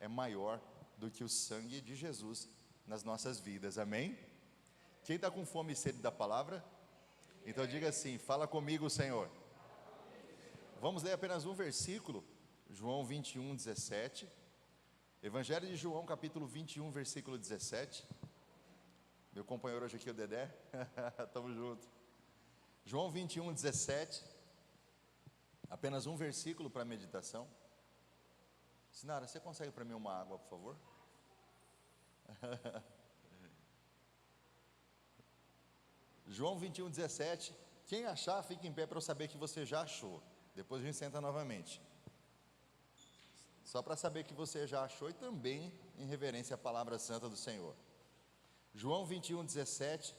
é maior do que o sangue de Jesus nas nossas vidas, amém? Quem está com fome e sede da palavra? Então diga assim: fala comigo, Senhor. Vamos ler apenas um versículo, João 21, 17. Evangelho de João, capítulo 21, versículo 17. Meu companheiro hoje aqui, o Dedé. Tamo junto. João 21, 17. Apenas um versículo para meditação. Sinara, você consegue para mim uma água, por favor? João 21, 17. Quem achar, fique em pé para eu saber que você já achou. Depois a gente senta novamente. Só para saber que você já achou e também em reverência à palavra santa do Senhor. João 21, 17.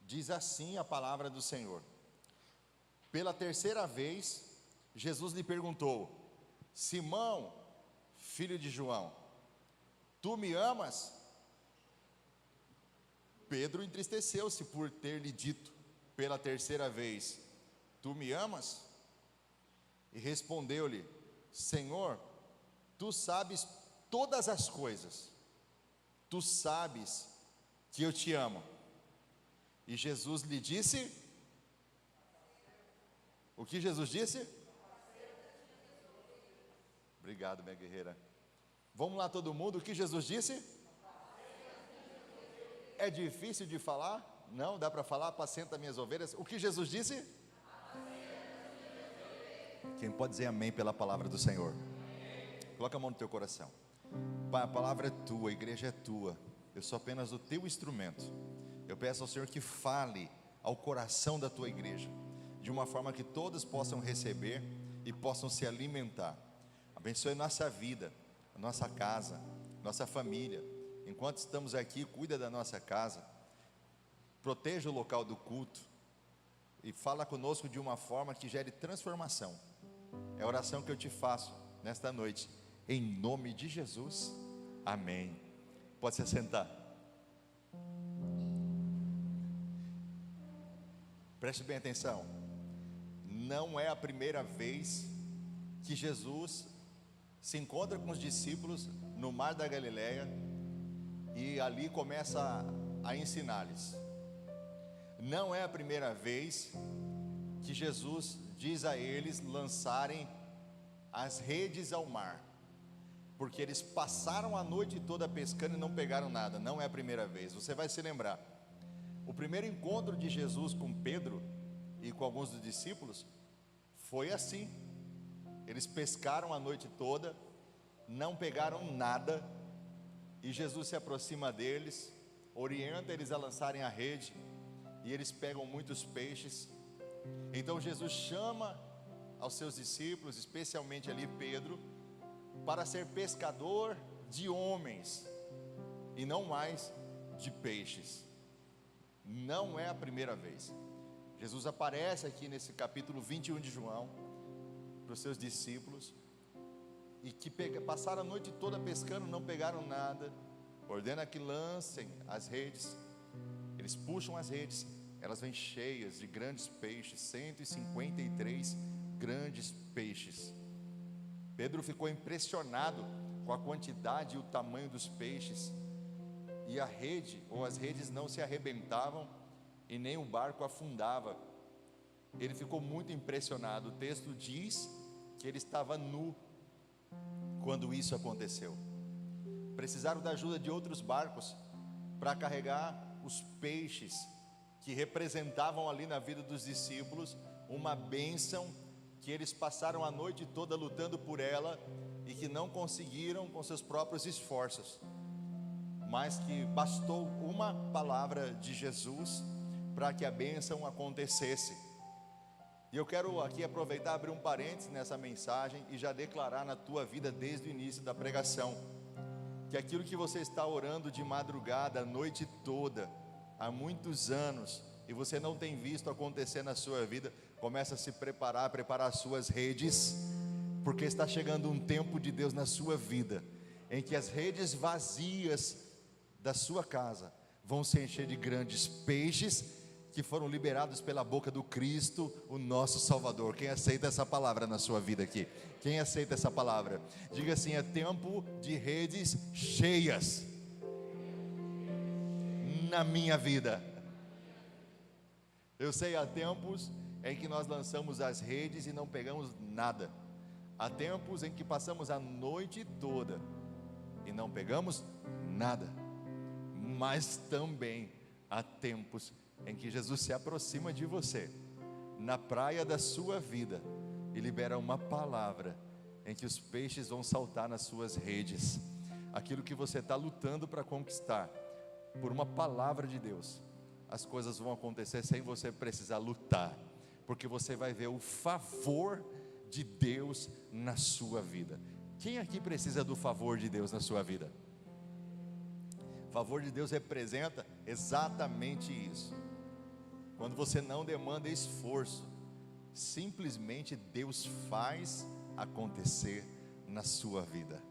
Diz assim a palavra do Senhor: pela terceira vez, Jesus lhe perguntou: Simão, filho de João, tu me amas? Pedro entristeceu-se por ter lhe dito pela terceira vez: tu me amas? E respondeu-lhe: Senhor, tu sabes todas as coisas, tu sabes que eu te amo. E Jesus lhe disse: o que Jesus disse? Obrigado, minha guerreira. Vamos lá todo mundo, o que Jesus disse? É difícil de falar? Não, dá para falar? Apacenta minhas ovelhas. O que Jesus disse? Quem pode dizer amém pela palavra do Senhor? Coloca a mão no teu coração. Pai, a palavra é tua, a igreja é tua, eu sou apenas o teu instrumento. Eu peço ao Senhor que fale ao coração da tua igreja, de uma forma que todos possam receber e possam se alimentar. Abençoe nossa vida, a nossa casa, nossa família. Enquanto estamos aqui, cuida da nossa casa, proteja o local do culto e fala conosco de uma forma que gere transformação. É a oração que eu te faço nesta noite, em nome de Jesus, amém. Pode se assentar. Preste bem atenção, não é a primeira vez que Jesus se encontra com os discípulos no mar da Galileia e ali começa a ensinar-lhes. Não é a primeira vez que Jesus diz a eles lançarem as redes ao mar, porque eles passaram a noite toda pescando e não pegaram nada. Não é a primeira vez, você vai se lembrar. O primeiro encontro de Jesus com Pedro e com alguns dos discípulos foi assim. Eles pescaram a noite toda, não pegaram nada, e Jesus se aproxima deles, orienta eles a lançarem a rede, e eles pegam muitos peixes. Então Jesus chama aos seus discípulos, especialmente ali Pedro, para ser pescador de homens e não mais de peixes. Não é a primeira vez. Jesus aparece aqui nesse capítulo 21 de João para os seus discípulos, e que passaram a noite toda pescando, não pegaram nada. Ordena que lancem as redes. Eles puxam as redes, elas vêm cheias de grandes peixes, 153 grandes peixes. Pedro ficou impressionado com a quantidade e o tamanho dos peixes, e a rede, ou as redes, não se arrebentavam e nem o barco afundava. Ele ficou muito impressionado. O texto diz que ele estava nu quando isso aconteceu. Precisaram da ajuda de outros barcos para carregar os peixes que representavam ali na vida dos discípulos uma bênção que eles passaram a noite toda lutando por ela e que não conseguiram com seus próprios esforços, mas que bastou uma palavra de Jesus para que a bênção acontecesse. E eu quero aqui aproveitar, abrir um parênteses nessa mensagem e já declarar na tua vida desde o início da pregação, que aquilo que você está orando de madrugada, a noite toda, há muitos anos, e você não tem visto acontecer na sua vida, começa a se preparar as suas redes, porque está chegando um tempo de Deus na sua vida, em que as redes vazias da sua casa vão se encher de grandes peixes, que foram liberados pela boca do Cristo, o nosso Salvador. Quem aceita essa palavra na sua vida aqui? Quem aceita essa palavra? Diga assim: é tempo de redes cheias na minha vida. Eu sei, há tempos em que nós lançamos as redes e não pegamos nada. Há tempos em que passamos a noite toda e não pegamos nada. Mas também há tempos em que Jesus se aproxima de você, na praia da sua vida, e libera uma palavra em que os peixes vão saltar nas suas redes. Aquilo que você está lutando para conquistar, por uma palavra de Deus, as coisas vão acontecer sem você precisar lutar, porque você vai ver o favor de Deus na sua vida. Quem aqui precisa do favor de Deus na sua vida? O favor de Deus representa exatamente isso. Quando você não demanda esforço, simplesmente Deus faz acontecer na sua vida.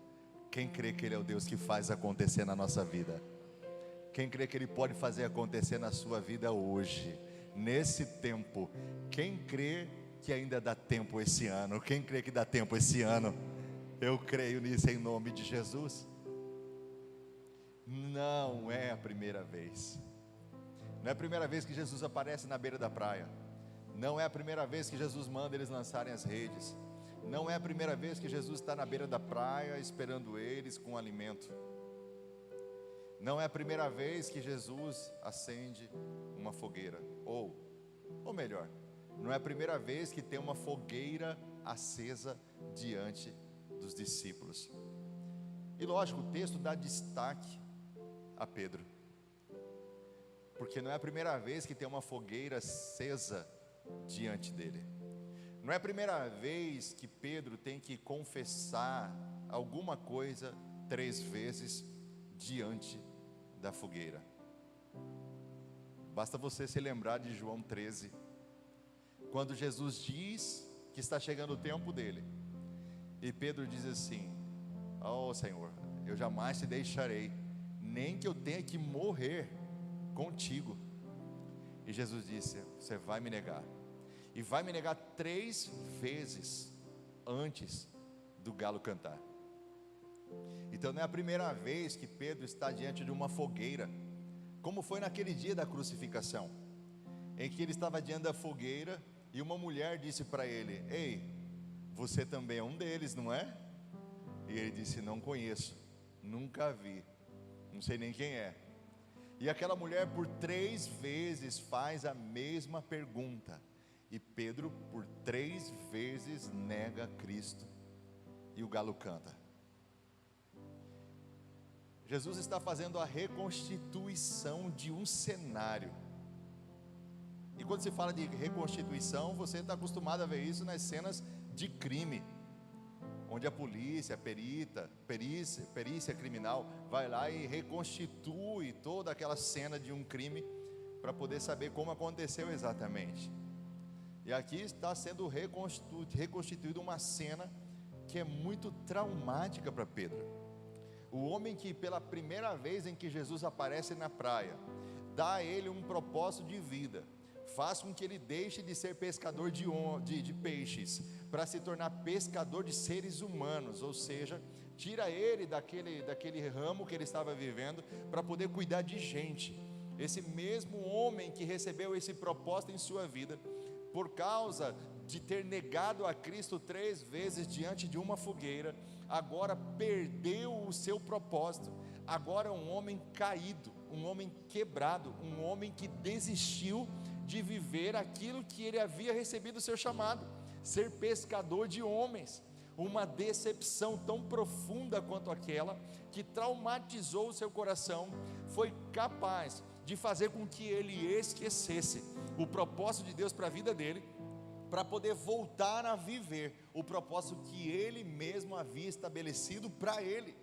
Quem crê que Ele é o Deus que faz acontecer na nossa vida? Quem crê que Ele pode fazer acontecer na sua vida hoje, nesse tempo? Quem crê que ainda dá tempo esse ano? Quem crê que dá tempo esse ano? Eu creio nisso em nome de Jesus. Não é a primeira vez. Não é a primeira vez que Jesus aparece na beira da praia. Não é a primeira vez que Jesus manda eles lançarem as redes. Não é a primeira vez que Jesus está na beira da praia esperando eles com alimento. Não é a primeira vez que Jesus acende uma fogueira. Ou melhor, não é a primeira vez que tem uma fogueira acesa diante dos discípulos. E lógico, o texto dá destaque a Pedro, porque não é a primeira vez que tem uma fogueira acesa diante dele. Não é a primeira vez que Pedro tem que confessar alguma coisa 3 vezes diante da fogueira. Basta você se lembrar de João 13, quando Jesus diz que está chegando o tempo dele, e Pedro diz assim: ó Senhor, eu jamais te deixarei, nem que eu tenha que morrer contigo. E Jesus disse: você vai me negar, e vai me negar 3 vezes antes do galo cantar. Então não é a primeira vez que Pedro está diante de uma fogueira, como foi naquele dia da crucificação, em que ele estava diante da fogueira, e uma mulher disse para ele: ei, você também é um deles, não é? E ele disse: não conheço, nunca vi, não sei nem quem é. E aquela mulher por 3 vezes faz a mesma pergunta, e Pedro por 3 vezes nega Cristo, e o galo canta. Jesus está fazendo a reconstituição de um cenário. E quando se fala de reconstituição, você está acostumado a ver isso nas cenas de crime, onde a polícia, perícia criminal vai lá e reconstitui toda aquela cena de um crime para poder saber como aconteceu exatamente. E aqui está sendo reconstituída uma cena que é muito traumática para Pedro. O homem que pela primeira vez em que Jesus aparece na praia, dá a ele um propósito de vida, faz com que ele deixe de ser pescador de peixes, para se tornar pescador de seres humanos, ou seja, tira ele daquele ramo que ele estava vivendo, para poder cuidar de gente. Esse mesmo homem que recebeu esse propósito em sua vida, por causa de ter negado a Cristo 3 vezes diante de uma fogueira, agora perdeu o seu propósito. Agora é um homem caído, um homem quebrado, um homem que desistiu de viver aquilo que ele havia recebido o seu chamado, ser pescador de homens. Uma decepção tão profunda quanto aquela, que traumatizou o seu coração, foi capaz de fazer com que ele esquecesse o propósito de Deus para a vida dele, para poder voltar a viver o propósito que ele mesmo havia estabelecido para ele.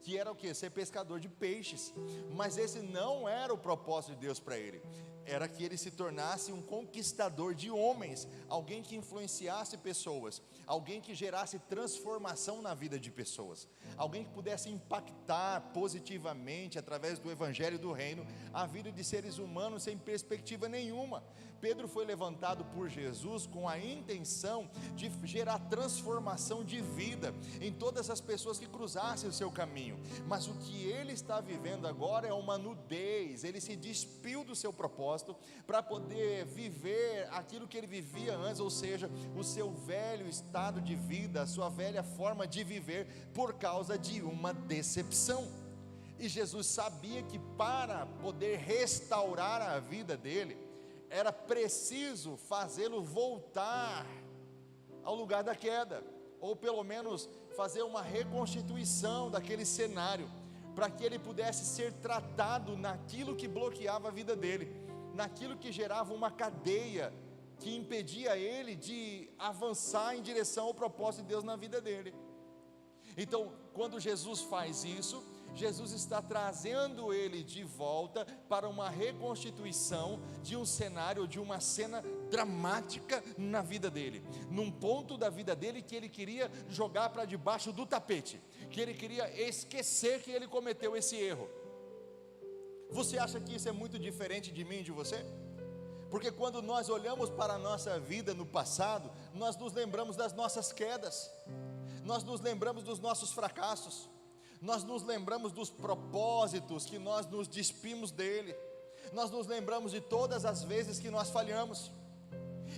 que era o quê? Ser pescador de peixes. Mas esse não era o propósito de Deus para ele. Era que ele se tornasse um conquistador de homens, alguém que influenciasse pessoas, alguém que gerasse transformação na vida de pessoas, alguém que pudesse impactar positivamente, através do evangelho do reino, a vida de seres humanos sem perspectiva nenhuma. Pedro foi levantado por Jesus com a intenção de gerar transformação de vida em todas as pessoas que cruzassem o seu caminho, mas o que ele está vivendo agora é uma nudez. Ele se despiu do seu propósito para poder viver aquilo que ele vivia antes, ou seja, o seu velho estado de vida, a sua velha forma de viver, por causa de uma decepção. E Jesus sabia que para poder restaurar a vida dele, era preciso fazê-lo voltar ao lugar da queda, ou pelo menos fazer uma reconstituição daquele cenário, para que ele pudesse ser tratado naquilo que bloqueava a vida dele, naquilo que gerava uma cadeia que impedia ele de avançar em direção ao propósito de Deus na vida dele. Então, quando Jesus faz isso, Jesus está trazendo ele de volta para uma reconstituição de um cenário, de uma cena dramática na vida dele, num ponto da vida dele que ele queria jogar para debaixo do tapete, que ele queria esquecer que ele cometeu esse erro. Você acha que isso é muito diferente de mim e de você? Porque quando nós olhamos para a nossa vida no passado, nós nos lembramos das nossas quedas, nós nos lembramos dos nossos fracassos, nós nos lembramos dos propósitos que nós nos despimos dele, nós nos lembramos de todas as vezes que nós falhamos,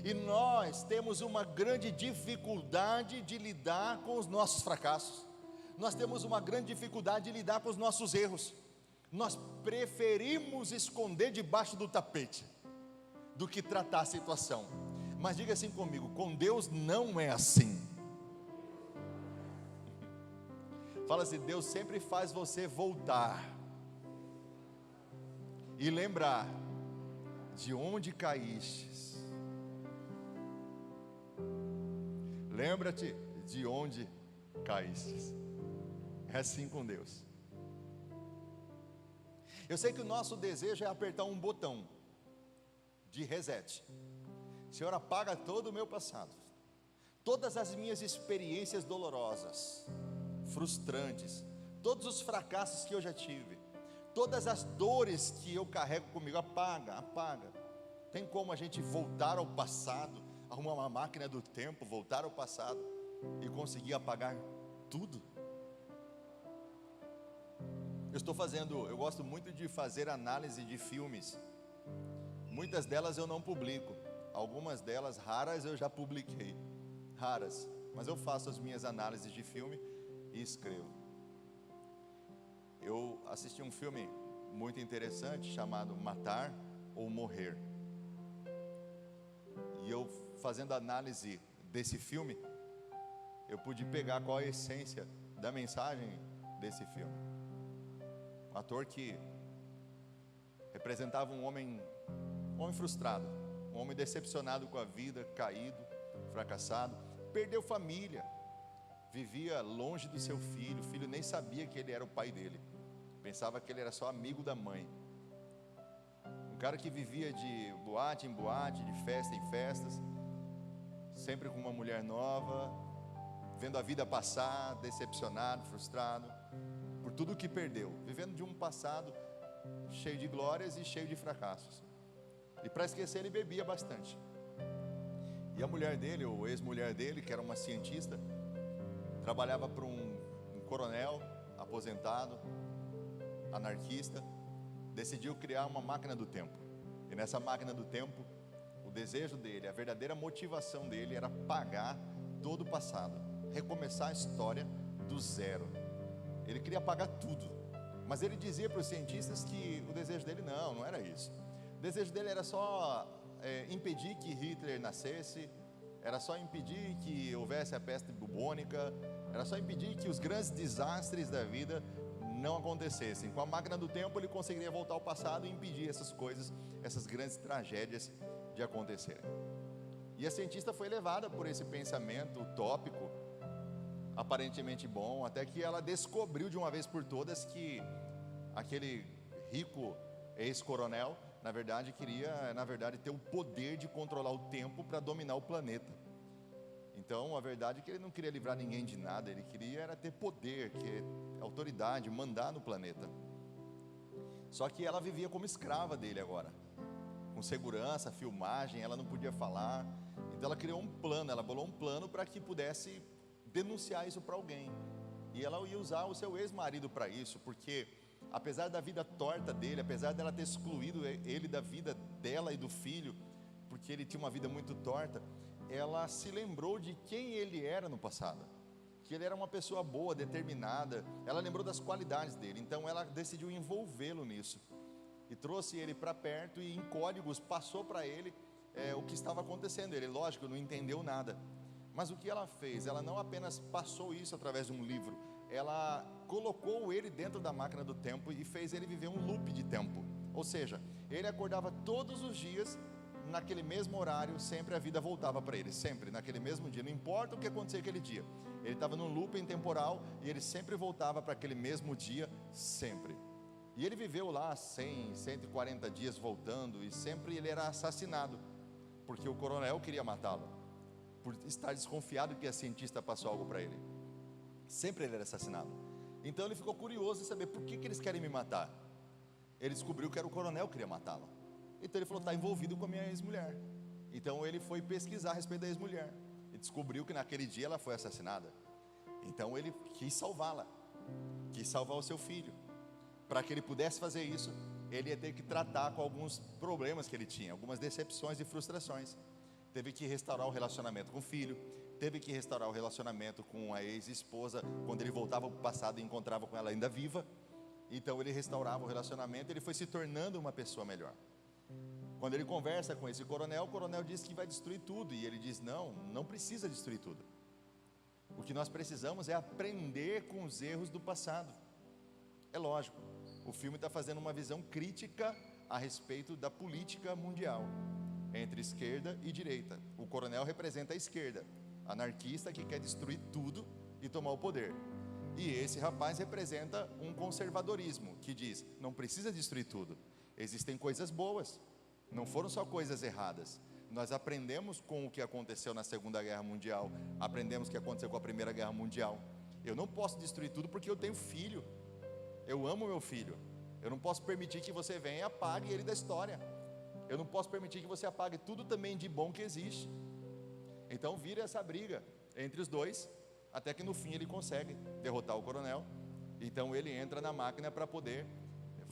e nós temos uma grande dificuldade de lidar com os nossos fracassos, nós temos uma grande dificuldade de lidar com os nossos erros, nós preferimos esconder debaixo do tapete, do que tratar a situação. Mas diga assim comigo: com Deus não é assim. Fala assim: Deus sempre faz você voltar e lembrar de onde caíste. Lembra-te de onde caíste. É assim com Deus. Eu sei que o nosso desejo é apertar um botão de reset. Senhor, apaga todo o meu passado, todas as minhas experiências dolorosas, frustrantes, todos os fracassos que eu já tive, todas as dores que eu carrego comigo. Apaga, apaga. Tem como a gente voltar ao passado, arrumar uma máquina do tempo, voltar ao passado e conseguir apagar tudo? Eu gosto muito de fazer análise de filmes. Muitas delas eu não publico, algumas delas, raras, eu já publiquei, raras, mas eu faço as minhas análises de filme e escrevo. Eu assisti um filme muito interessante chamado Matar ou Morrer, e eu, fazendo análise desse filme, eu pude pegar qual a essência da mensagem desse filme. Um ator que representava um homem frustrado, um homem decepcionado com a vida, caído, fracassado, perdeu família, vivia longe do seu filho, o filho nem sabia que ele era o pai dele, pensava que ele era só amigo da mãe. Um cara que vivia de boate em boate, de festa em festas, sempre com uma mulher nova, vendo a vida passar, decepcionado, frustrado, por tudo que perdeu, vivendo de um passado cheio de glórias e cheio de fracassos. E para esquecer, ele bebia bastante. E a mulher dele, ou ex-mulher dele, que era uma cientista, trabalhava para um coronel aposentado, anarquista, decidiu criar uma máquina do tempo. E nessa máquina do tempo, o desejo dele, a verdadeira motivação dele era apagar todo o passado, recomeçar a história do zero. Ele queria apagar tudo, mas ele dizia para os cientistas que o desejo dele não era isso. O desejo dele era só impedir que Hitler nascesse, era só impedir que houvesse a peste bubônica, era só impedir que os grandes desastres da vida não acontecessem. Com a máquina do tempo ele conseguiria voltar ao passado e impedir essas coisas, essas grandes tragédias de acontecerem. E a cientista foi levada por esse pensamento utópico aparentemente bom, até que ela descobriu de uma vez por todas que aquele rico ex-coronel, na verdade, queria, ter o poder de controlar o tempo para dominar o planeta. Então, a verdade é que ele não queria livrar ninguém de nada, ele queria era ter poder, autoridade, mandar no planeta. Só que ela vivia como escrava dele agora, com segurança, filmagem, ela não podia falar. Então ela criou um plano, ela bolou um plano para que pudesse denunciar isso para alguém. E ela ia usar o seu ex-marido para isso, porque apesar da vida torta dele, apesar dela ter excluído ele da vida dela e do filho, porque ele tinha uma vida muito torta, ela se lembrou de quem ele era no passado, que ele era uma pessoa boa, determinada. Ela lembrou das qualidades dele, então ela decidiu envolvê-lo nisso, e trouxe ele para perto, e em códigos passou para ele o que estava acontecendo. Ele, lógico, não entendeu nada, mas o que ela fez? Ela não apenas passou isso através de um livro, ela colocou ele dentro da máquina do tempo e fez ele viver um loop de tempo. Ou seja, ele acordava todos os dias, naquele mesmo horário, sempre a vida voltava para ele, sempre, naquele mesmo dia, não importa o que acontecia aquele dia, ele estava num looping temporal, e ele sempre voltava para aquele mesmo dia, sempre. E ele viveu lá 100, 140 dias voltando, e sempre ele era assassinado, porque o coronel queria matá-lo, por estar desconfiado que a cientista passou algo para ele. Sempre ele era assassinado. Então ele ficou curioso em saber por que eles querem me matar. Ele descobriu que era o coronel que queria matá-lo. Então ele falou: está envolvido com a minha ex-mulher. Então ele foi pesquisar a respeito da ex-mulher e descobriu que naquele dia ela foi assassinada. Então ele quis salvá-la, quis salvar o seu filho. Para que ele pudesse fazer isso, ele ia ter que tratar com alguns problemas que ele tinha, algumas decepções e frustrações. Teve que restaurar o relacionamento com o filho, teve que restaurar o relacionamento com a ex-esposa, quando ele voltava para o passado e encontrava com ela ainda viva. Então ele restaurava o relacionamento, ele foi se tornando uma pessoa melhor. Quando ele conversa com esse coronel, o coronel diz que vai destruir tudo, e ele diz: não, não precisa destruir tudo. O que nós precisamos é aprender com os erros do passado. É lógico, o filme está fazendo uma visão crítica a respeito da política mundial, entre esquerda e direita. O coronel representa a esquerda, anarquista que quer destruir tudo e tomar o poder. E esse rapaz representa um conservadorismo que diz: não precisa destruir tudo, existem coisas boas, não foram só coisas erradas. Nós aprendemos com o que aconteceu na Segunda Guerra Mundial, aprendemos o que aconteceu com a Primeira Guerra Mundial. Eu não posso destruir tudo porque eu tenho filho, eu amo meu filho. Eu não posso permitir que você venha e apague ele da história. Eu não posso permitir que você apague tudo também de bom que existe. Então vira essa briga entre os dois, até que no fim ele consegue derrotar o coronel. Então ele entra na máquina para poder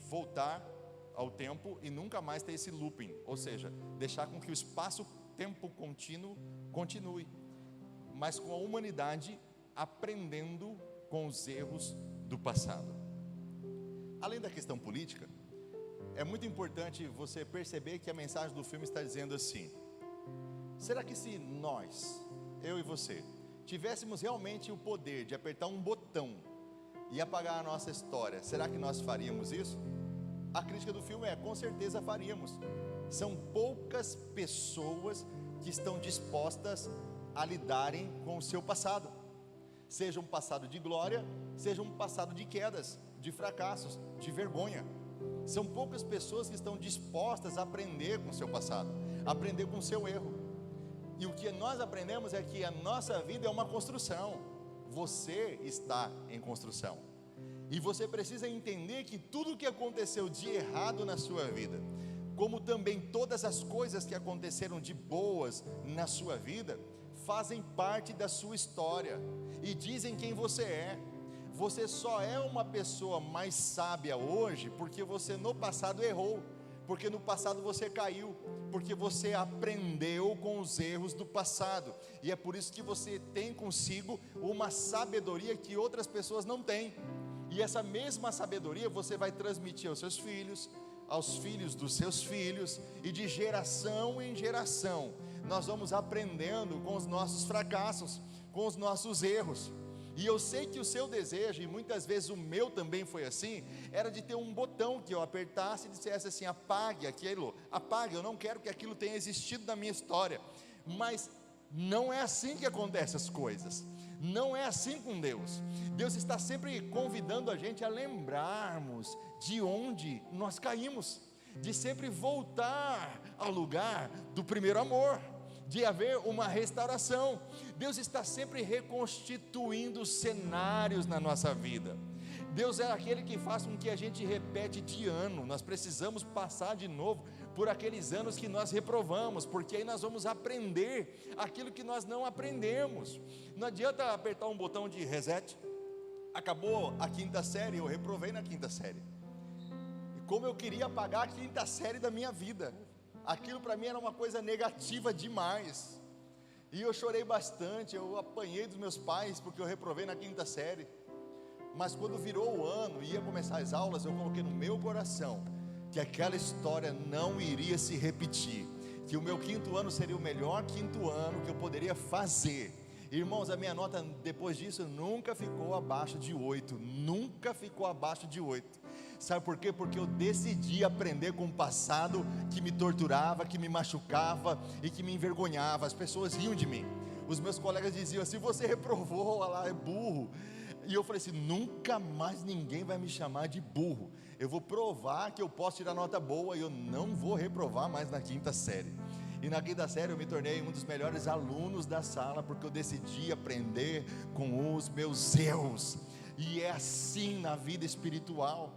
voltar ao tempo e nunca mais ter esse looping, ou seja, deixar com que o espaço-tempo contínuo continue, mas com a humanidade aprendendo com os erros do passado. Além da questão política, é muito importante você perceber que a mensagem do filme está dizendo assim: será que se nós, eu e você, tivéssemos realmente o poder de apertar um botão e apagar a nossa história, será que nós faríamos isso? A crítica do filme é: com certeza faríamos. São poucas pessoas que estão dispostas a lidarem com o seu passado, seja um passado de glória, seja um passado de quedas, de fracassos, de vergonha. São poucas pessoas que estão dispostas a aprender com o seu passado, aprender com o seu erro. E o que nós aprendemos é que a nossa vida é uma construção. Você está em construção, e você precisa entender que tudo o que aconteceu de errado na sua vida, como também todas as coisas que aconteceram de boas na sua vida, fazem parte da sua história e dizem quem você é. Você só é uma pessoa mais sábia hoje porque você no passado errou, porque no passado você caiu, porque você aprendeu com os erros do passado, e é por isso que você tem consigo uma sabedoria que outras pessoas não têm. E essa mesma sabedoria você vai transmitir aos seus filhos, aos filhos dos seus filhos, e de geração em geração nós vamos aprendendo com os nossos fracassos, com os nossos erros. E eu sei que o seu desejo, e muitas vezes o meu também foi assim, era de ter um botão que eu apertasse e dissesse assim: apague aquilo, apague, eu não quero que aquilo tenha existido na minha história. Mas não é assim que acontecem as coisas. Não é assim com Deus. Deus está sempre convidando a gente a lembrarmos de onde nós caímos, de sempre voltar ao lugar do primeiro amor, de haver uma restauração. Deus está sempre reconstituindo cenários na nossa vida. Deus é aquele que faz com que a gente repete de ano. Nós precisamos passar de novo por aqueles anos que nós reprovamos, porque aí nós vamos aprender aquilo que nós não aprendemos. Não adianta apertar um botão de reset. Acabou a quinta série, eu reprovei na quinta série, e como eu queria apagar a quinta série da minha vida, aquilo para mim era uma coisa negativa demais, e eu chorei bastante, eu apanhei dos meus pais, porque eu reprovei na quinta série. Mas quando virou o ano e ia começar as aulas, eu coloquei no meu coração que aquela história não iria se repetir, que o meu quinto ano seria o melhor quinto ano que eu poderia fazer. Irmãos, a minha nota depois disso nunca ficou abaixo de 8, nunca ficou abaixo de 8. Sabe por quê? Porque eu decidi aprender com o passado que me torturava, que me machucava e que me envergonhava. As pessoas riam de mim, os meus colegas diziam assim: você reprovou, olha lá, é burro. E eu falei assim: nunca mais ninguém vai me chamar de burro. Eu vou provar que eu posso tirar nota boa e eu não vou reprovar mais na quinta série. E na quinta série eu me tornei um dos melhores alunos da sala, porque eu decidi aprender com os meus erros. E é assim na vida espiritual.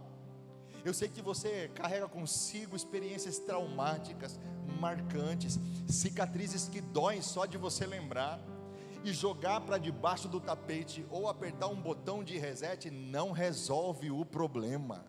Eu sei que você carrega consigo experiências traumáticas, marcantes, cicatrizes que doem só de você lembrar. E jogar para debaixo do tapete ou apertar um botão de reset não resolve o problema.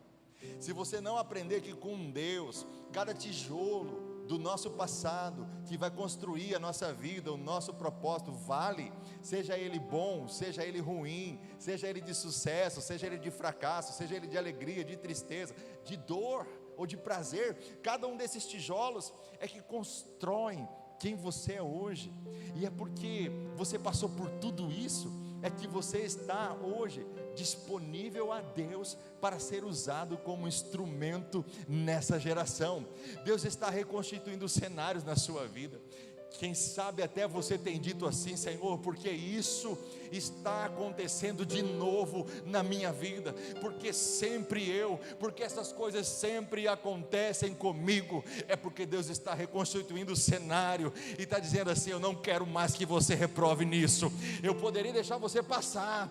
Se você não aprender que com Deus, cada tijolo do nosso passado, que vai construir a nossa vida, o nosso propósito, vale, seja ele bom, seja ele ruim, seja ele de sucesso, seja ele de fracasso, seja ele de alegria, de tristeza, de dor ou de prazer, cada um desses tijolos é que constroem quem você é hoje. E é porque você passou por tudo isso, é que você está hoje disponível a Deus para ser usado como instrumento nessa geração. Deus está reconstituindo cenários na sua vida. Quem sabe até você tem dito assim: Senhor, porque isso está acontecendo de novo na minha vida, porque essas coisas sempre acontecem comigo, é porque Deus está reconstituindo o cenário, e está dizendo assim: eu não quero mais que você reprove nisso. Eu poderia deixar você passar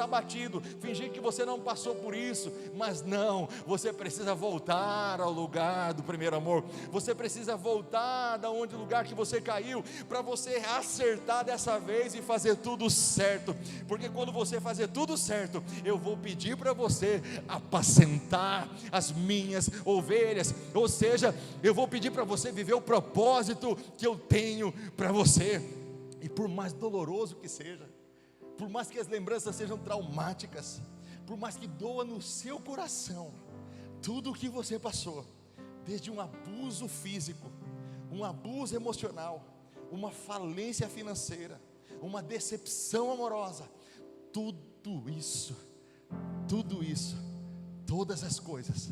batido, fingir que você não passou por isso, mas não, você precisa voltar ao lugar do primeiro amor, você precisa voltar da onde o lugar que você caiu, para você acertar dessa vez e fazer tudo certo, porque quando você fazer tudo certo, eu vou pedir para você apacentar as minhas ovelhas, ou seja, eu vou pedir para você viver o propósito que eu tenho para você. E por mais doloroso que seja, por mais que as lembranças sejam traumáticas, por mais que doa no seu coração, tudo o que você passou, desde um abuso físico, um abuso emocional, uma falência financeira, uma decepção amorosa, tudo isso, todas as coisas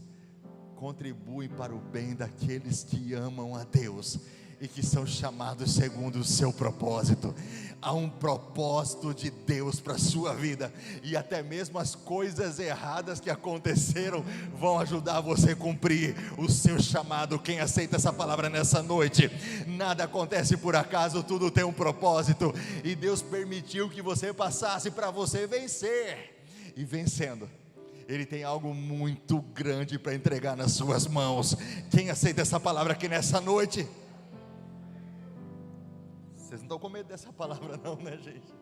contribuem para o bem daqueles que amam a Deus e que são chamados segundo o seu propósito. Há um propósito de Deus para a sua vida, e até mesmo as coisas erradas que aconteceram vão ajudar você a cumprir o seu chamado. Quem aceita essa palavra nessa noite? Nada acontece por acaso, tudo tem um propósito, e Deus permitiu que você passasse para você vencer, e vencendo, Ele tem algo muito grande para entregar nas suas mãos. Quem aceita essa palavra aqui nessa noite? Vocês não estão com medo dessa palavra não, né, gente?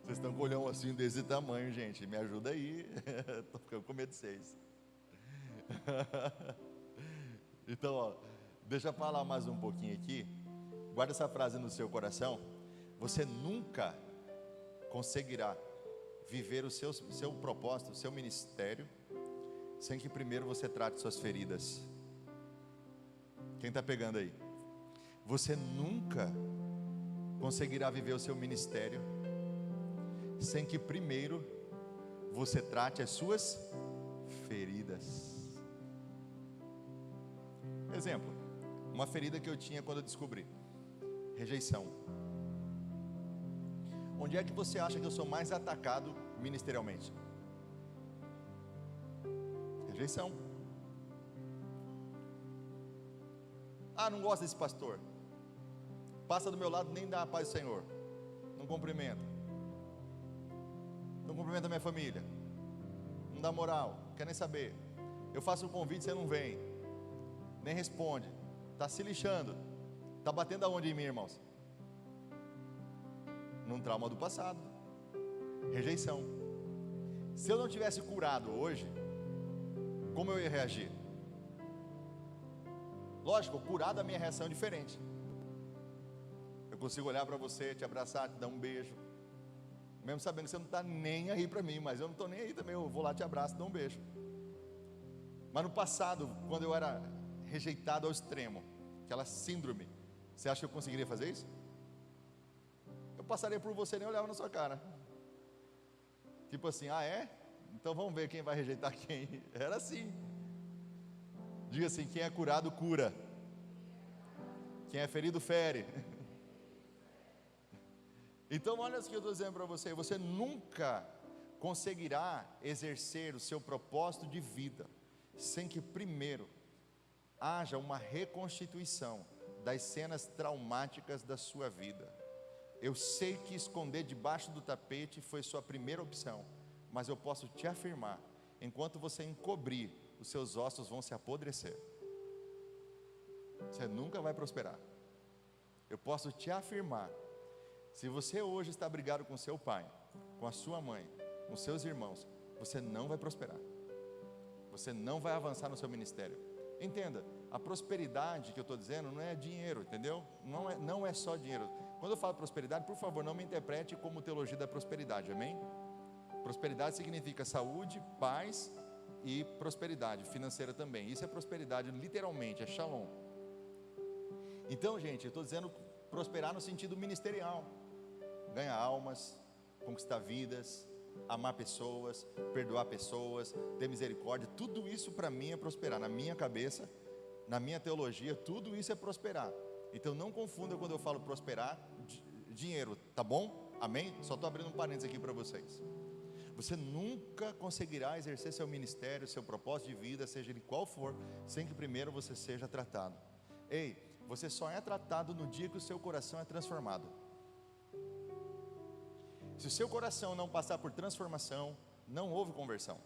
Vocês estão com o olhão assim desse tamanho, gente, me ajuda aí. Estou ficando com medo de vocês. Então, ó, deixa eu falar mais um pouquinho aqui. Guarda essa frase no seu coração. Você nunca conseguirá viver o seu propósito, o seu ministério, sem que primeiro você trate suas feridas. Quem está pegando aí? Você nunca conseguirá viver o seu ministério sem que primeiro você trate as suas feridas. Exemplo, uma ferida que eu tinha quando eu descobri: rejeição. Onde é que você acha que eu sou mais atacado ministerialmente? Rejeição. Ah, não gosto desse pastor. Passa do meu lado, nem dá a paz do Senhor. Não cumprimenta. Não cumprimenta a minha família. Não dá moral, quer nem saber. Eu faço um convite, você não vem. Nem responde. Está se lixando. Está batendo aonde em mim, irmãos? Num trauma do passado. Rejeição. Se eu não tivesse curado hoje, como eu ia reagir? Lógico, curado, a minha reação é diferente. Eu consigo olhar para você, te abraçar, te dar um beijo, mesmo sabendo que você não está nem aí para mim, mas eu não estou nem aí também, eu vou lá, te abraço, te dou um beijo. Mas no passado, quando eu era rejeitado ao extremo, aquela síndrome, você acha que eu conseguiria fazer isso? Eu passaria por você e nem olhava na sua cara. Tipo assim, ah é? Então vamos ver quem vai rejeitar quem. Era assim. Diga assim, quem é curado, cura. Quem é ferido, fere. Então olha o que eu estou dizendo para você. Você nunca conseguirá exercer o seu propósito de vida sem que primeiro haja uma reconstituição das cenas traumáticas da sua vida. Eu sei que esconder debaixo do tapete foi sua primeira opção, mas eu posso te afirmar, enquanto você encobrir, os seus ossos vão se apodrecer. Você nunca vai prosperar. Eu posso te afirmar, se você hoje está brigado com seu pai, com a sua mãe, com seus irmãos, você não vai prosperar. Você não vai avançar no seu ministério. Entenda, a prosperidade que eu estou dizendo não é dinheiro, entendeu? Não é só dinheiro. Quando eu falo prosperidade, por favor, não me interprete como teologia da prosperidade, amém? Prosperidade significa saúde, paz e prosperidade financeira também. Isso é prosperidade, literalmente, é shalom. Então, gente, eu estou dizendo prosperar no sentido ministerial. Ganhar almas, conquistar vidas, amar pessoas, perdoar pessoas, ter misericórdia. Tudo isso para mim é prosperar. Na minha cabeça, na minha teologia, tudo isso é prosperar. Então não confunda quando eu falo prosperar, dinheiro, tá bom? Amém? Só estou abrindo um parênteses aqui para vocês. Você nunca conseguirá exercer seu ministério, seu propósito de vida, seja ele qual for, sem que primeiro você seja tratado. Ei, você só é tratado no dia que o seu coração é transformado. Se o seu coração não passar por transformação, não houve conversão.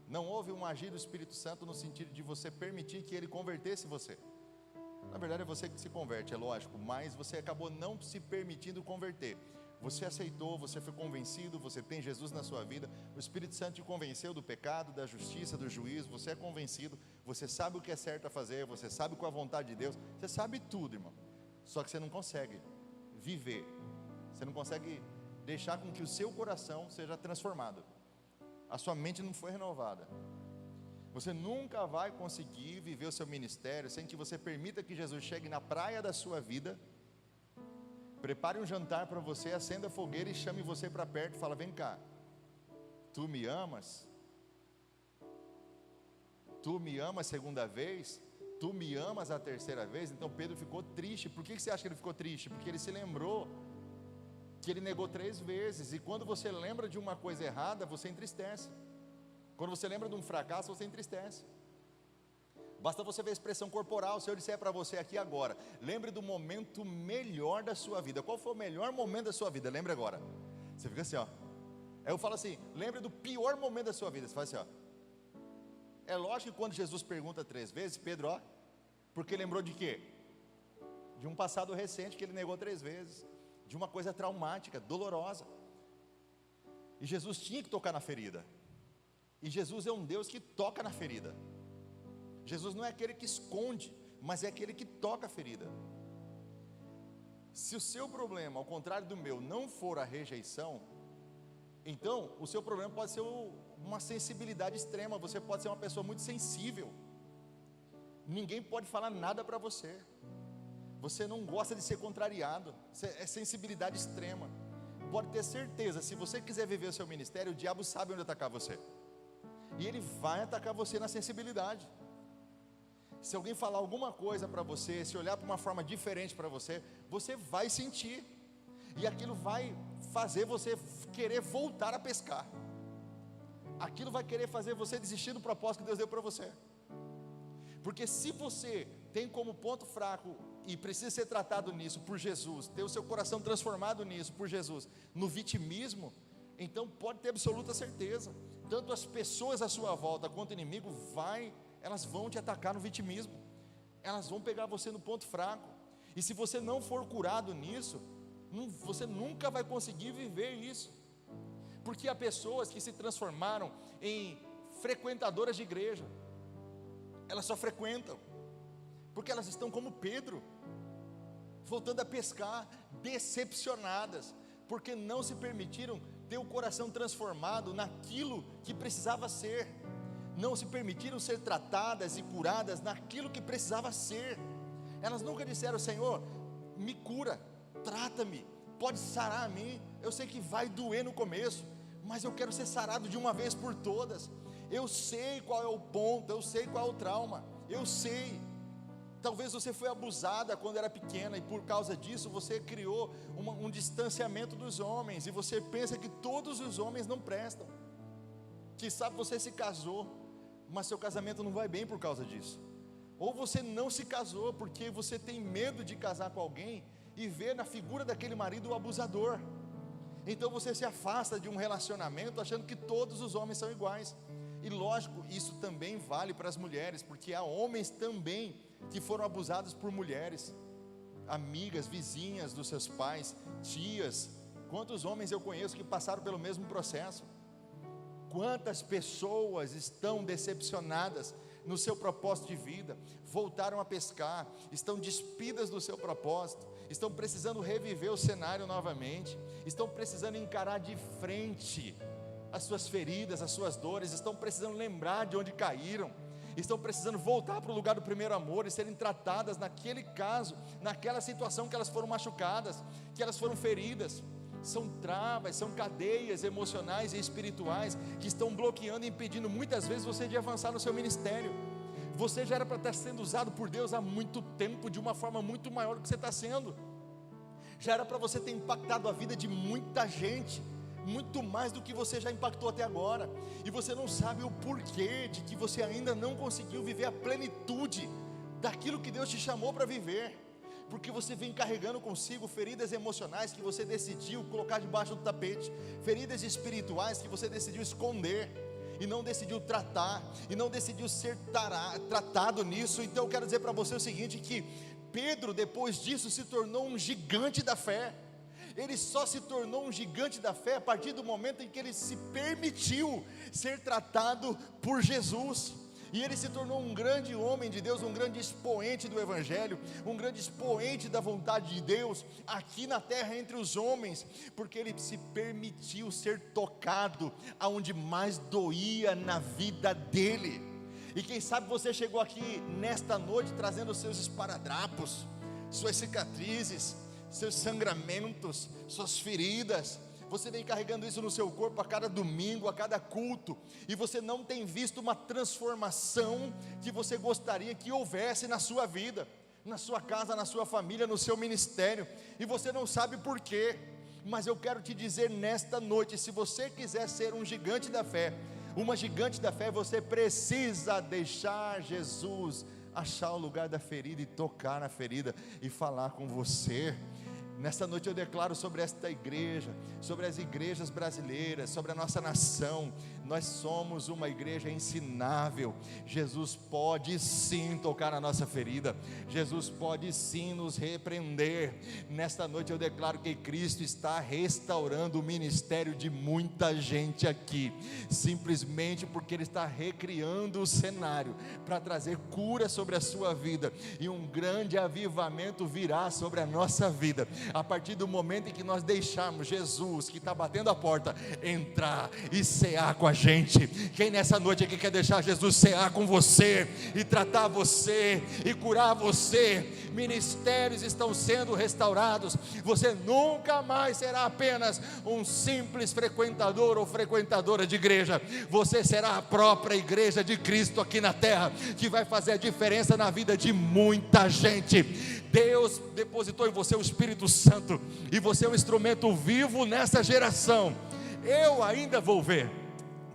Não houve um agir do Espírito Santo no sentido de você permitir que ele convertesse você. Na verdade é você que se converte, é lógico, mas você acabou não se permitindo converter. Você aceitou, você foi convencido, você tem Jesus na sua vida, o Espírito Santo te convenceu do pecado, da justiça, do juízo, você é convencido, você sabe o que é certo a fazer, você sabe qual é a vontade de Deus, você sabe tudo, irmão. Só que você não consegue viver, você não consegue deixar com que o seu coração seja transformado. A sua mente não foi renovada. Você nunca vai conseguir viver o seu ministério sem que você permita que Jesus chegue na praia da sua vida, prepare um jantar para você, acenda a fogueira e chame você para perto e fala: vem cá, tu me amas? Tu me amas a segunda vez? Tu me amas a terceira vez? Então Pedro ficou triste. Por que você acha que ele ficou triste? Porque ele se lembrou que ele negou 3 vezes, e quando você lembra de uma coisa errada, você entristece. Quando você lembra de um fracasso, você entristece. Basta você ver a expressão corporal. Se eu disser para você aqui agora, lembre do momento melhor da sua vida. Qual foi o melhor momento da sua vida? Lembre agora. Você fica assim, ó. Aí eu falo assim, lembre do pior momento da sua vida. Você faz assim, ó. É lógico que quando Jesus pergunta 3 vezes, Pedro, ó, porque lembrou de quê? De um passado recente que ele negou 3 vezes, de uma coisa traumática, dolorosa. E Jesus tinha que tocar na ferida. E Jesus é um Deus que toca na ferida. Jesus não é aquele que esconde, mas é aquele que toca a ferida. Se o seu problema, ao contrário do meu, não for a rejeição, então o seu problema pode ser uma sensibilidade extrema. Você pode ser uma pessoa muito sensível. Ninguém pode falar nada para você. Você não gosta de ser contrariado. É sensibilidade extrema. Pode ter certeza, se você quiser viver o seu ministério, o diabo sabe onde atacar você. E ele vai atacar você na sensibilidade. Se alguém falar alguma coisa para você, se olhar para uma forma diferente para você, você vai sentir. e aquilo vai fazer você querer voltar a pescar. Aquilo vai querer fazer você desistir do propósito que Deus deu para você. Porque se você tem como ponto fraco e precisa ser tratado nisso por Jesus, ter o seu coração transformado nisso por Jesus, no vitimismo, então pode ter absoluta certeza, tanto as pessoas à sua volta quanto o inimigo elas vão te atacar no vitimismo, elas vão pegar você no ponto fraco, e se você não for curado nisso, você nunca vai conseguir viver isso, porque há pessoas que se transformaram em frequentadoras de igreja, elas só frequentam, porque elas estão como Pedro, voltando a pescar, decepcionadas, porque não se permitiram ter o coração transformado naquilo que precisava ser, não se permitiram ser tratadas e curadas naquilo que precisava ser. Elas nunca disseram: Senhor, me cura, trata-me, pode sarar a mim, eu sei que vai doer no começo, mas eu quero ser sarado de uma vez por todas. Eu sei qual é o ponto, eu sei qual é o trauma, eu sei. Talvez você foi abusada quando era pequena, e por causa disso você criou um distanciamento dos homens, e você pensa que todos os homens não prestam. Que sabe, você se casou, mas seu casamento não vai bem por causa disso. Ou você não se casou porque você tem medo de casar com alguém e ver na figura daquele marido o abusador. Então você se afasta de um relacionamento achando que todos os homens são iguais. E lógico, isso também vale para as mulheres, porque há homens também que foram abusados por mulheres, amigas, vizinhas dos seus pais, tias. Quantos homens eu conheço que passaram pelo mesmo processo? Quantas pessoas estão decepcionadas no seu propósito de vida, voltaram a pescar, estão despidas do seu propósito, estão precisando reviver o cenário novamente, estão precisando encarar de frente as suas feridas, as suas dores, estão precisando lembrar de onde caíram, estão precisando voltar para o lugar do primeiro amor e serem tratadas naquele caso, naquela situação que elas foram machucadas, que elas foram feridas. São travas, são cadeias emocionais e espirituais que estão bloqueando e impedindo muitas vezes você de avançar no seu ministério. Você já era para estar sendo usado por Deus há muito tempo, de uma forma muito maior do que você está sendo. Já era para você ter impactado a vida de muita gente, muito mais do que você já impactou até agora, e você não sabe o porquê de que você ainda não conseguiu viver a plenitude daquilo que Deus te chamou para viver, porque você vem carregando consigo feridas emocionais que você decidiu colocar debaixo do tapete, feridas espirituais que você decidiu esconder, e não decidiu tratar, e não decidiu ser tratado nisso. Então eu quero dizer para você o seguinte, que Pedro depois disso se tornou um gigante da fé. Ele só se tornou um gigante da fé a partir do momento em que ele se permitiu ser tratado por Jesus, e ele se tornou um grande homem de Deus, um grande expoente do Evangelho, um grande expoente da vontade de Deus, aqui na terra entre os homens, porque ele se permitiu ser tocado, aonde mais doía na vida dele. E quem sabe você chegou aqui nesta noite, trazendo os seus esparadrapos, suas cicatrizes, seus sangramentos, suas feridas. Você vem carregando isso no seu corpo a cada domingo, a cada culto, e você não tem visto uma transformação que você gostaria que houvesse na sua vida, na sua casa, na sua família, no seu ministério, e você não sabe por quê. Mas eu quero te dizer nesta noite, se você quiser ser um gigante da fé, uma gigante da fé, você precisa deixar Jesus achar o lugar da ferida e tocar na ferida e falar com você. Nesta noite eu declaro sobre esta igreja, sobre as igrejas brasileiras, sobre a nossa nação, nós somos uma igreja ensinável. Jesus pode sim tocar na nossa ferida, Jesus pode sim nos repreender. Nesta noite eu declaro que Cristo está restaurando o ministério de muita gente aqui, simplesmente porque Ele está recriando o cenário, para trazer cura sobre a sua vida, e um grande avivamento virá sobre a nossa vida, a partir do momento em que nós deixarmos Jesus, que está batendo a porta, entrar e cear com a gente. Quem nessa noite aqui quer deixar Jesus cear com você e tratar você e curar você? Ministérios estão sendo restaurados. Você nunca mais será apenas um simples frequentador ou frequentadora de igreja. Você será a própria igreja de Cristo aqui na terra, que vai fazer a diferença na vida de muita gente. Deus depositou em você o Espírito Santo, e você é um instrumento vivo nessa geração. Eu ainda vou ver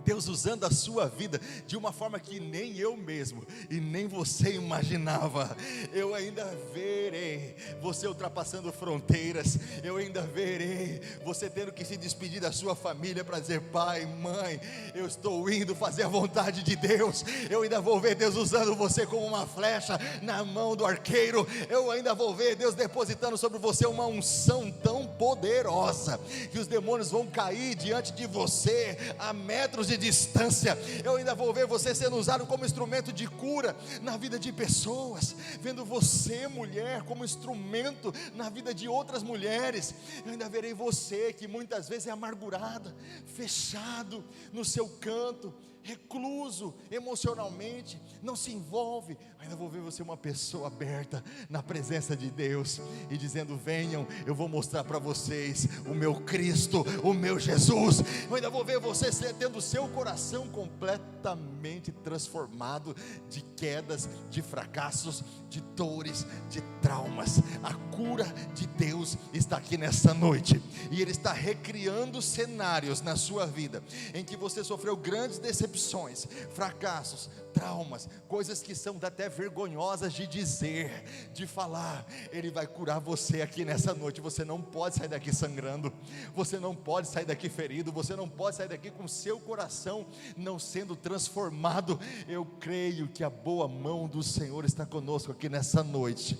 Deus usando a sua vida de uma forma que nem eu mesmo e nem você imaginava. Eu ainda verei você ultrapassando fronteiras. Eu ainda verei você tendo que se despedir da sua família para dizer: pai, mãe, eu estou indo fazer a vontade de Deus. Eu ainda vou ver Deus usando você como uma flecha na mão do arqueiro. Eu ainda vou ver Deus depositando sobre você uma unção tão poderosa que os demônios vão cair diante de você a metros de distância. Eu ainda vou ver você sendo usado como instrumento de cura na vida de pessoas, vendo você, mulher, como instrumento na vida de outras mulheres. Eu ainda verei você que muitas vezes é amargurada, fechado no seu canto, recluso emocionalmente, não se envolve. Ainda vou ver você uma pessoa aberta na presença de Deus e dizendo: venham, eu vou mostrar para vocês o meu Cristo, o meu Jesus. Eu ainda vou ver você tendo o seu coração completamente transformado de quedas, de fracassos, de dores, de traumas. A cura de Deus está aqui nessa noite, e Ele está recriando cenários na sua vida em que você sofreu grandes decepções, fracassos, traumas, coisas que são até vergonhosas de dizer, de falar. Ele vai curar você aqui nessa noite. Você não pode sair daqui sangrando, você não pode sair daqui ferido, você não pode sair daqui com seu coração não sendo transformado. Eu creio que a boa mão do Senhor está conosco aqui nessa noite.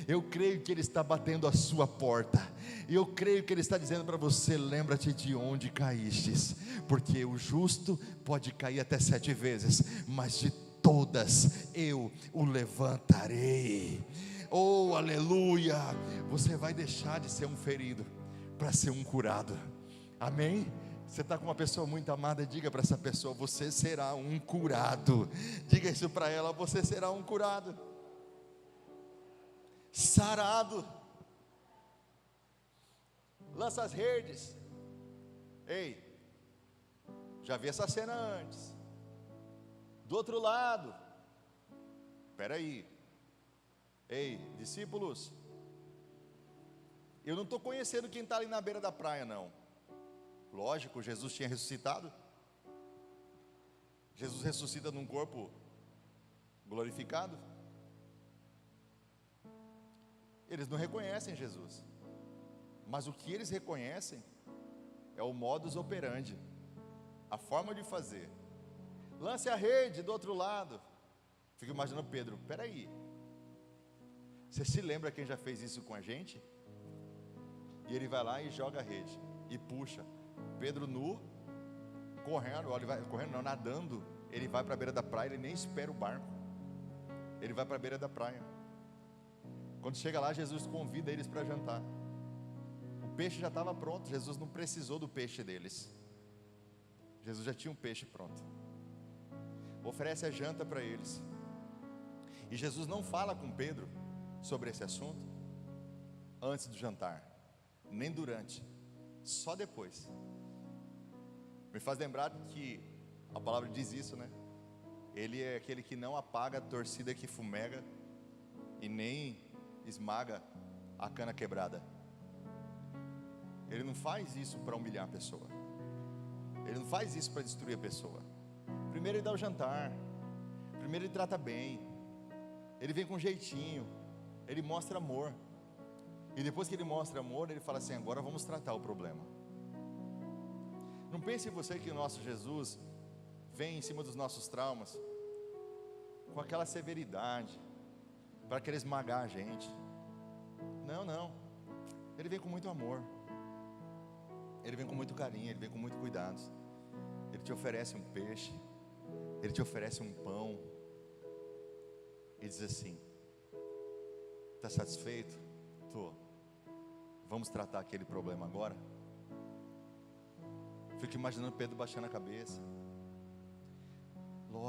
Eu creio que Ele está batendo a sua porta, e eu creio que Ele está dizendo para você: lembra-te de onde caístes, porque o justo pode cair até 7 vezes, mas de todas eu o levantarei. Oh, aleluia! Você vai deixar de ser um ferido para ser um curado. Amém? Você está com uma pessoa muito amada, diga para essa pessoa: você será um curado. Diga isso para ela: você será um curado, sarado. Lança as redes. Ei, já vi essa cena antes. Do outro lado, espera aí. Ei, discípulos, eu não estou conhecendo quem está ali na beira da praia, não. Lógico, Jesus tinha ressuscitado. Jesus ressuscita num corpo glorificado. Eles não reconhecem Jesus, mas o que eles reconhecem é o modus operandi, a forma de fazer. Lance a rede do outro lado. Fico imaginando Pedro: peraí, você se lembra quem já fez isso com a gente? E ele vai lá e joga a rede e puxa. Pedro nu, correndo, ele vai correndo, não, nadando. Ele vai para a beira da praia, ele nem espera o barco, ele vai para a beira da praia. Quando chega lá, Jesus convida eles para jantar. O peixe já estava pronto. Jesus não precisou do peixe deles, Jesus já tinha um peixe pronto. Oferece a janta para eles. E Jesus não fala com Pedro sobre esse assunto antes do jantar, nem durante, só depois. Me faz lembrar que a palavra diz isso, né? Ele é aquele que não apaga a torcida que fumega e nem esmaga a cana quebrada. Ele não faz isso para humilhar a pessoa, ele não faz isso para destruir a pessoa. Primeiro ele dá o jantar, primeiro ele trata bem, ele vem com jeitinho, ele mostra amor, e depois que ele mostra amor, ele fala assim: agora vamos tratar o problema. Não pense você que o nosso Jesus vem em cima dos nossos traumas com aquela severidade para querer esmagar a gente. Não, não. Ele vem com muito amor, ele vem com muito carinho, ele vem com muito cuidado. Ele te oferece um peixe, ele te oferece um pão, e diz assim: está satisfeito? Estou. Vamos tratar aquele problema agora? Fico imaginando Pedro baixando a cabeça,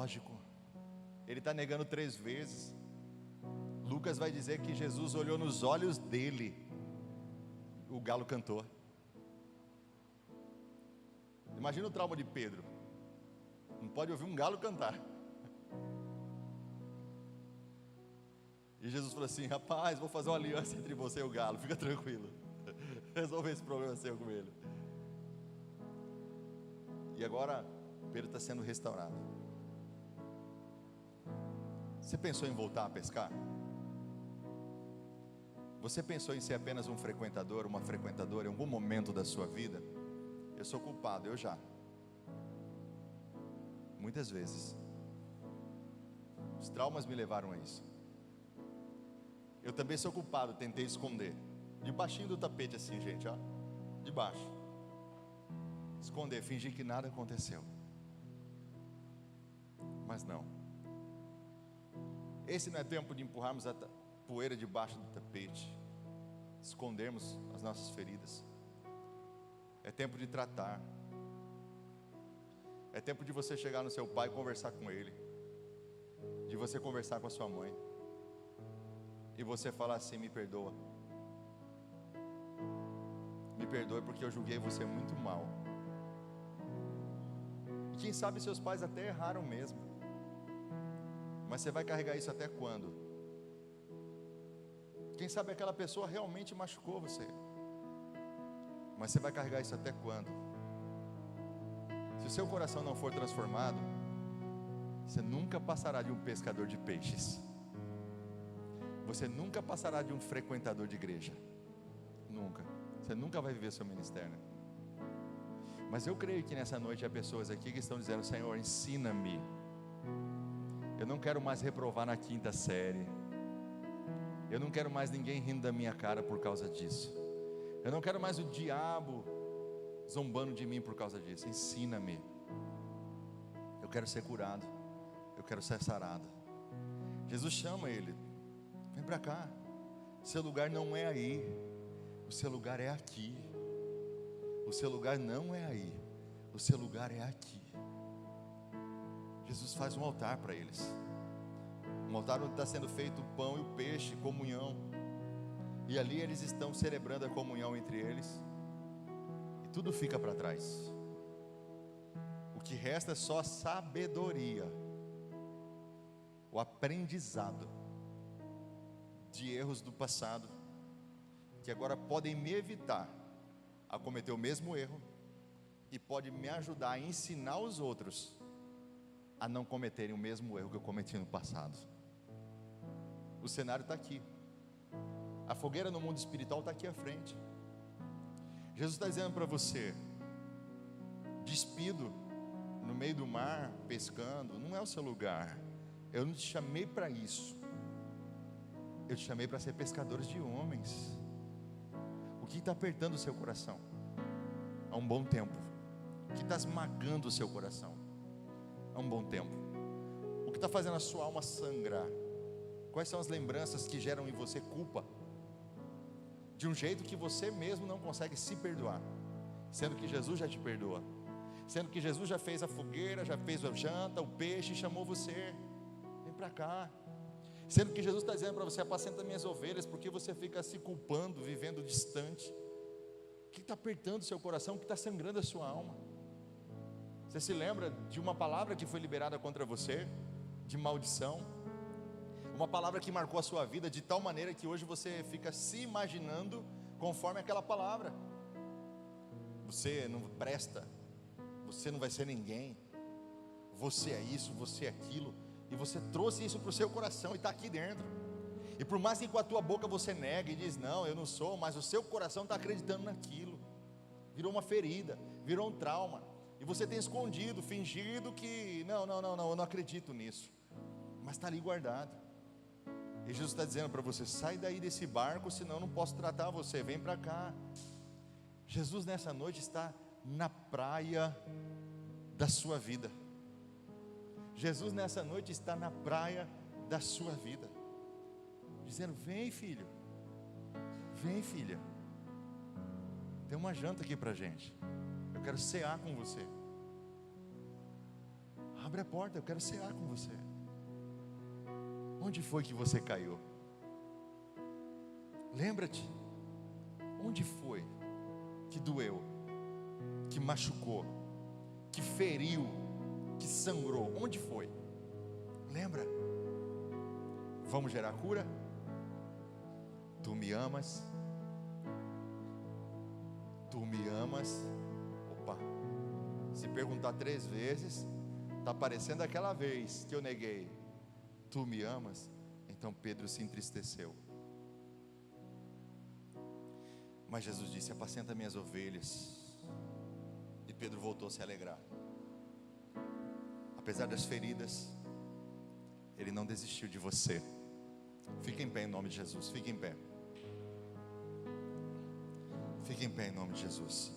lógico, ele está negando 3 vezes. Lucas vai dizer que Jesus olhou nos olhos dele, o galo cantou. Imagina o trauma de Pedro, não pode ouvir um galo cantar. E Jesus falou assim: rapaz, vou fazer uma aliança entre você e o galo, fica tranquilo, resolve esse problema seu com ele. E agora Pedro está sendo restaurado. Você pensou em voltar a pescar? Você pensou em ser apenas um frequentador, uma frequentadora em algum momento da sua vida? Eu sou culpado, eu já. Muitas vezes. Os traumas me levaram a isso. Eu também sou culpado, tentei esconder. Debaixinho do tapete assim, gente, ó. Debaixo. Esconder, fingir que nada aconteceu. Mas não. Esse não é tempo de empurrarmos a poeira debaixo do tapete, escondermos as nossas feridas. É tempo de tratar. É tempo de você chegar no seu pai e conversar com ele, de você conversar com a sua mãe, e você falar assim: me perdoa, me perdoe porque eu julguei você muito mal. E quem sabe seus pais até erraram mesmo, mas você vai carregar isso até quando? Quem sabe aquela pessoa realmente machucou você, mas você vai carregar isso até quando? Se o seu coração não for transformado, você nunca passará de um pescador de peixes. Você nunca passará de um frequentador de igreja. Nunca. Você nunca vai viver seu ministério. Mas eu creio que nessa noite há pessoas aqui que estão dizendo: Senhor, ensina-me. Eu não quero mais reprovar na 5ª série. Eu não quero mais ninguém rindo da minha cara por causa disso. Eu não quero mais o diabo zombando de mim por causa disso. Ensina-me. Eu quero ser curado. Eu quero ser sarado. Jesus chama ele: vem para cá. Seu lugar não é aí. O seu lugar é aqui. O seu lugar não é aí. O seu lugar é aqui. Jesus faz um altar para eles. Um altar onde está sendo feito o pão e o peixe, comunhão. E ali eles estão celebrando a comunhão entre eles. E tudo fica para trás. O que resta é só a sabedoria, o aprendizado de erros do passado, que agora podem me evitar a cometer o mesmo erro, e pode me ajudar a ensinar os outros a não cometerem o mesmo erro que eu cometi no passado. O cenário está aqui. A fogueira no mundo espiritual está aqui à frente. Jesus está dizendo para você: despido no meio do mar, pescando, não é o seu lugar. Eu não te chamei para isso. Eu te chamei para ser pescadores de homens. O que está apertando o seu coração há um bom tempo? O que está esmagando o seu coração há um bom tempo? O que está fazendo a sua alma sangrar? Quais são as lembranças que geram em você culpa, de um jeito que você mesmo não consegue se perdoar, sendo que Jesus já te perdoa, sendo que Jesus já fez a fogueira, já fez a janta, o peixe, e chamou você: vem para cá. Sendo que Jesus está dizendo para você: apacenta minhas ovelhas, porque você fica se culpando, vivendo distante. O que está apertando o seu coração? O que está sangrando a sua alma? Você se lembra de uma palavra que foi liberada contra você, de maldição? Uma palavra que marcou a sua vida de tal maneira que hoje você fica se imaginando conforme aquela palavra. Você não presta, você não vai ser ninguém, você é isso, você é aquilo. E você trouxe isso para o seu coração e está aqui dentro. E por mais que com a tua boca você nega e diz: não, eu não sou, mas o seu coração está acreditando naquilo. Virou uma ferida, virou um trauma. E você tem escondido, fingido que não, eu não acredito nisso. Mas está ali guardado. E Jesus está dizendo para você: sai daí desse barco, senão eu não posso tratar você, vem para cá. Jesus nessa noite está na praia da sua vida. Jesus nessa noite está na praia da sua vida, dizendo: vem filho, vem filha, tem uma janta aqui para gente, eu quero cear com você. Abre a porta, eu quero cear com você. Onde foi que você caiu? Lembra-te. Onde foi que doeu, que machucou, que feriu, que sangrou? Onde foi? Lembra? Vamos gerar cura? Tu me amas? Tu me amas? Opa, se perguntar 3 vezes, está parecendo aquela vez que eu neguei. Tu me amas? Então Pedro se entristeceu. Mas Jesus disse: apacenta minhas ovelhas. E Pedro voltou a se alegrar. Apesar das feridas, ele não desistiu de você. Fique em pé em nome de Jesus. Fique em pé. Fique em pé em nome de Jesus.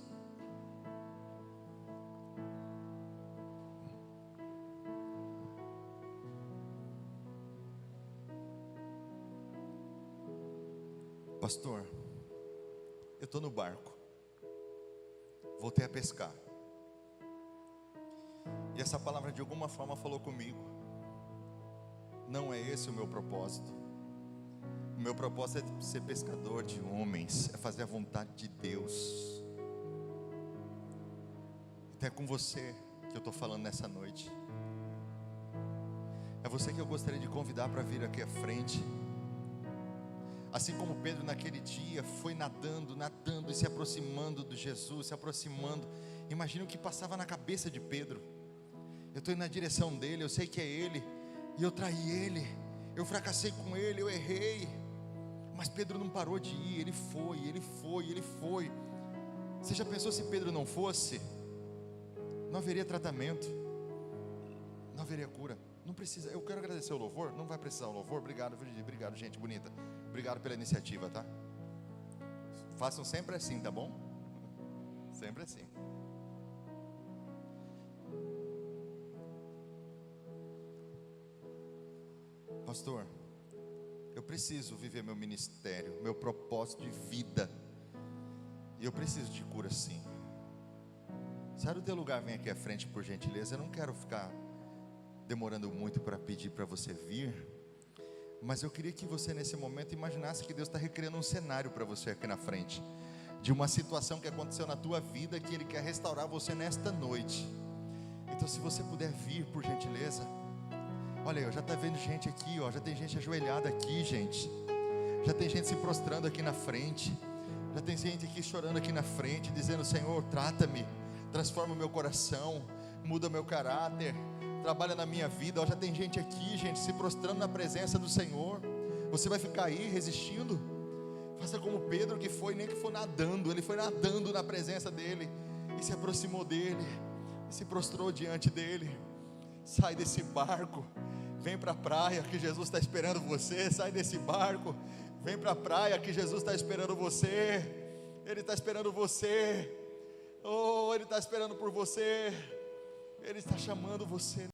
Pastor, eu estou no barco, voltei a pescar, e essa palavra de alguma forma falou comigo. Não é esse o meu propósito. O meu propósito é ser pescador de homens, é fazer a vontade de Deus. Então é com você que eu estou falando nessa noite. É você que eu gostaria de convidar para vir aqui à frente. Assim como Pedro naquele dia foi nadando e se aproximando de Jesus, se aproximando. Imagina o que passava na cabeça de Pedro. Eu estou indo na direção dele, eu sei que é ele, e eu traí ele, eu fracassei com ele, eu errei. Mas Pedro não parou de ir, ele foi. Você já pensou se Pedro não fosse? Não haveria tratamento, não haveria cura. Não precisa, eu quero agradecer o louvor. Não vai precisar o louvor? Obrigado, obrigado, gente bonita. Obrigado pela iniciativa, tá? Façam sempre assim, tá bom? Sempre assim. Pastor, eu preciso viver meu ministério, meu propósito de vida, e eu preciso de cura sim. Sai do teu lugar, vem aqui à frente por gentileza. Eu não quero ficar demorando muito para pedir para você vir, mas eu queria que você nesse momento imaginasse que Deus está recriando um cenário para você aqui na frente, de uma situação que aconteceu na tua vida, que Ele quer restaurar você nesta noite. Então se você puder vir por gentileza. Olha, eu já está vendo gente aqui, ó, já tem gente ajoelhada aqui, gente. Já tem gente se prostrando aqui na frente. Já tem gente aqui chorando aqui na frente, dizendo: Senhor, trata-me, transforma o meu coração, muda meu caráter, trabalha na minha vida. Ó, já tem gente aqui, gente, se prostrando na presença do Senhor. Você vai ficar aí resistindo? Faça como Pedro, que foi, nem que for nadando. Ele foi nadando na presença dele, e se aproximou dele, e se prostrou diante dele. Sai desse barco, vem para a praia que Jesus está esperando você. Sai desse barco, vem para a praia que Jesus está esperando você. Ele está esperando você. Oh, Ele está esperando por você. Ele está chamando você.